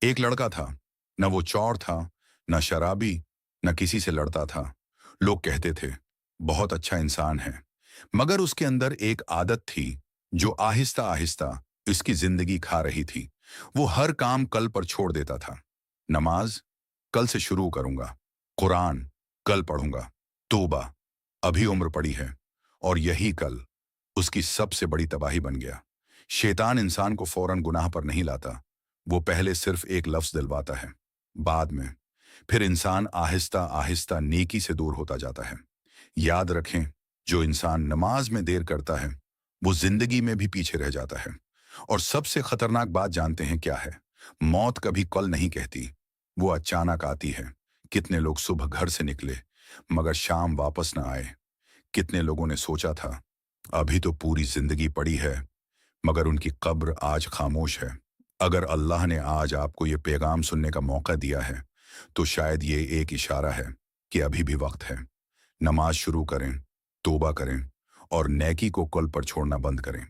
एक लड़का था, न वो चौर था, न शराबी, न किसी से लड़ता था। लोग कहते थे, बहुत अच्छा इंसान है। मगर उसके अंदर एक आदत थी, जो आहिस्ता आहिस्ता इसकी जिंदगी खा रही थी। वो हर काम कल पर छोड़ देता था। नमाज कल से शुरू करूंगा, कुरान कल पढ़ूंगा, तौबा अभी उम्र पड़ी है। और यही कल उसकी सबसे बड़ी तबाही बन गया। शैतान इंसान को फौरन गुनाह पर नहीं लाता। वो पहले सिर्फ एक लफ्ज दिलवाता है, बाद में फिर इंसान आहिस्ता आहिस्ता नेकी से दूर होता जाता है। याद रखें, जो इंसान नमाज में देर करता है वो जिंदगी में भी पीछे रह जाता है। और सबसे खतरनाक बात जानते हैं क्या है? मौत कभी कल नहीं कहती, वो अचानक आती है। कितने लोग सुबह घर से निकले मगर शाम वापस न आए। कितने लोगों ने सोचा था अभी तो पूरी जिंदगी पड़ी है, मगर उनकी कब्र आज खामोश है। अगर अल्लाह ने आज आपको ये पैगाम सुनने का मौका दिया है तो शायद ये एक इशारा है कि अभी भी वक्त है। नमाज शुरू करें, तौबा करें और नेकी को कल पर छोड़ना बंद करें।